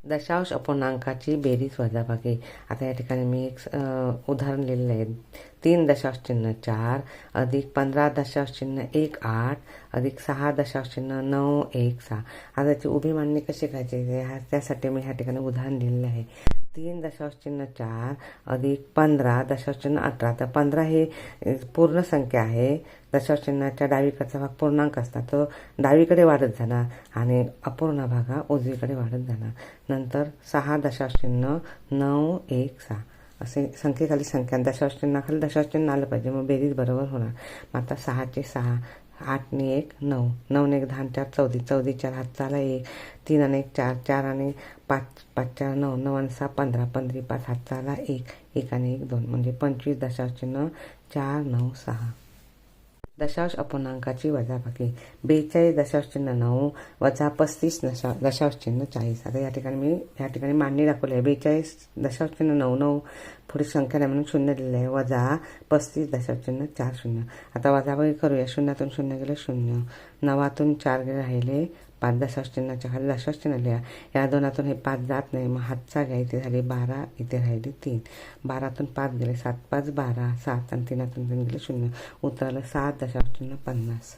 दशांश अपूर्णांकाची बेरीज वजाबाकी. आता या ठिकाणी मी एक उदाहरण लिहिलेलं आहे. 3 दशांश चिन्ह 4 अधिक 15 दशांश चिन्ह 1 8 अधिक 6 दशांश चिन्ह 9 1 6. आता त्याची उभी मांडणी कशी करायची त्यासाठी मी ह्या ठिकाणी उदाहरण लिहिलेलं आहे. 3 दशांश चिन्ह 4 अधिक 15 दशांश चिन्ह 18. तर 15 हे पूर्ण संख्या आहे. दशांश चिन्हाच्या डावीकडचा भाग पूर्णांक असतात, तो डावीकडे वाढत जाणार आणि अपूर्ण भाग हा उजवीकडे वाढत जाणार. नंतर 6 दशांश चिन्ह 9 1 6 असे संख्येखाली संख्या, दशांश चिन्हाखाली दशांश चिन्ह आलं पाहिजे, मग बेरीज बरोबर होणार. मग आता 6चे 6, 8 ने 1 9, 9 ने 1 10 4 14, 14 4 हातचाला 1, 3 आणि 1 4, 4 आणि 5 5 4 9, 9 आणि 6 15, 15 5 हातचाला 1, 1 आणि 1 2 म्हणजे 25 दशांश चिन्ह 4 9 6. दशांश अपूर्णांकाची वजाबाकी. 42 दशांश चिन्ह 9 वजा 35 दशांश चिन्ह 40. आता या ठिकाणी मांडणी दाखवली आहे. 42 दशांश चिन्ह 9 9 पुढे संख्या नाही म्हणून शून्य दिलेलं आहे, वजा 35 दशांश चिन्ह 4 0. आता वजाबाकी करूया. शून्यातून शून्य गेले 0, 9तून 4 गेले राहिले 5 दशांश चिन्हाच्या खाली दशांश चिन्ह लिहा. या दोनातून हे 5 जात नाही, मग हातचा घ्या. इथे झाली 12, इथे राहिली 3. 12तून 5 गेले 7 5 12, 7 आणि 3तून 3 गेले 0. उतरलं 7 दशांश चिन्ह 50.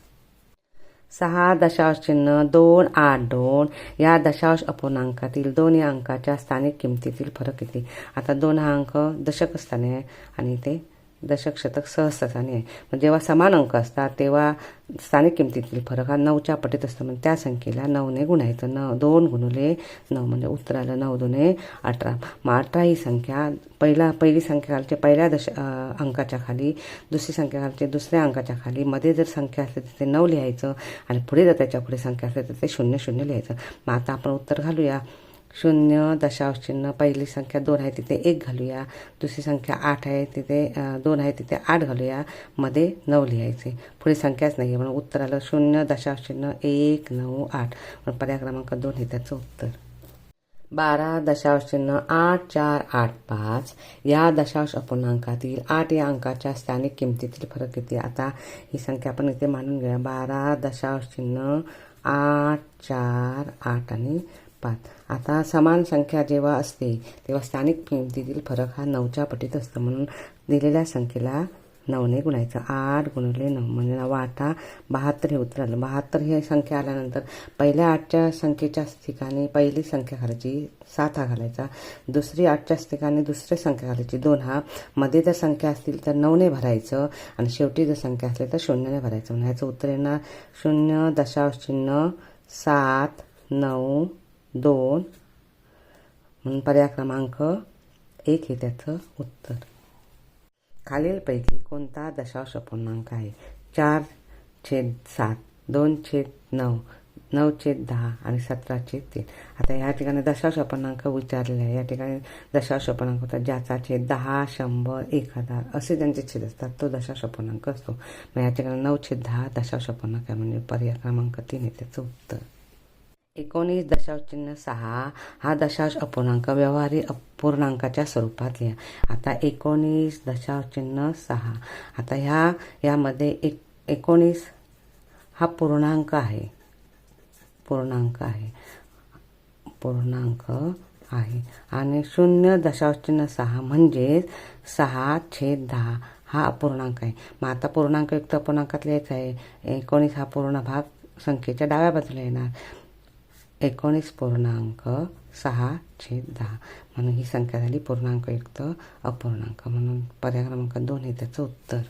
6 दशांश चिन्ह 2 8 2 या दशांश अपूर्णांकातील 2 या अंकाच्या स्थानिक किमतीतील फरक किती. आता 2 हा अंक दशक स्थानी आहे आणि इथे दशक शतक सहस्त्रस्थानी आहे. मग जेव्हा समान अंक असतात तेव्हा स्थानिक किमतीतील फरक हा 9च्या पटीत असतो. म्हणजे त्या संख्येला 9ने गुणायचं. 2 गुणुले 9 म्हणजे उत्तराला 9 2 18. मग 18 ही संख्या पहिली संख्या खालच्या पहिल्या अंकाच्या खाली, दुसरी संख्या खालच्या दुसऱ्या अंकाच्या खाली, मध्ये जर संख्या असते तर ते 9 लिहायचं आणि पुढे जर त्याच्या पुढे संख्या असते तर ते 0 0 लिहायचं. मग आता आपण उत्तर घालूया. 0 दशांश चिन्ह पहिली संख्या 2 आहे तिथे 1 घालूया, दुसरी संख्या 8 आहे तिथे 2 आहे तिथे 8 घालूया, मध्ये 9 लिहायचे. पुढे संख्याच नाही आहे म्हणून उत्तर आलं 0 दशांश चिन्ह 1 9 8. पण पर्याय क्रमांक 2 हे त्याचं उत्तर. 12 दशांश चिन्ह 8 4 8 5 या दशांश अपूर्णांकातील 8 या अंकाच्या स्थानिक किमतीतील फरक किती. आता ही संख्या आपण इथे मांडून घेऊया. 12 दशांश चिन्ह 8 4 8 आणि 5. आता समान संख्या जेव्हा असते तेव्हा स्थानिक किमतीतील फरक हा 9च्या पटीत असतो. म्हणून दिलेल्या संख्येला 9ने गुणायचं. 8 गुणिले 9 म्हणजे 9 8 72 हे उत्तर आलं. 72 ही संख्या आल्यानंतर पहिल्या 8च्या संख्येच्या ठिकाणी पहिली संख्या घालायची 7 हा घालायचा, दुसरी 8च्या ठिकाणी दुसरी संख्या घालायची 2 हा, मध्ये जर संख्या असतील तर 9ने भरायचं आणि शेवटी जर संख्या असली तर 0ने भरायचं. म्हणजे ह्याचं उत्तर येणार 0 दशांश चिन्ह 7 9 2 म्हणून पर्याय क्रमांक 1 हे त्याचं उत्तर. खालीलपैकी कोणता दशांश अपूर्णांक आहे. 4/7 2/9 9/10 आणि 17/3. आता या ठिकाणी दशांश अपूर्णांक विचारलेले आहे. या ठिकाणी दशांश अपूर्णांक होता ज्याचा छेद 10 100 1000 असे ज्यांचे छेद असतात तो दशांश अपूर्णांक असतो. मग या ठिकाणी 9/10 दशांश अपूर्णांक आहे म्हणजे पर्याय क्रमांक 3 हे त्याचं उत्तर. 19 दशांश चिन्ह 6 हा दशांश अपूर्णांक व्यवहारी अपूर्णांकाच्या स्वरूपात लिहा. आता 19 दशांश चिन्ह 6. आता यामध्ये 19 हा पूर्णांक आहे आणि 0 दशांश चिन्ह 6 म्हणजेच 6/10 हा अपूर्णांक आहे. मग आता पूर्णांकयुक्त अपूर्णांकात लिहायचा आहे. 19 हा पूर्ण भाग संख्येच्या डाव्या बाजूला येणार. 19.6/10 म्हणून ही संख्या झाली पूर्णांकयुक्त अपूर्णांक. म्हणून पर्याय क्रमांक 2 हे त्याचं उत्तर.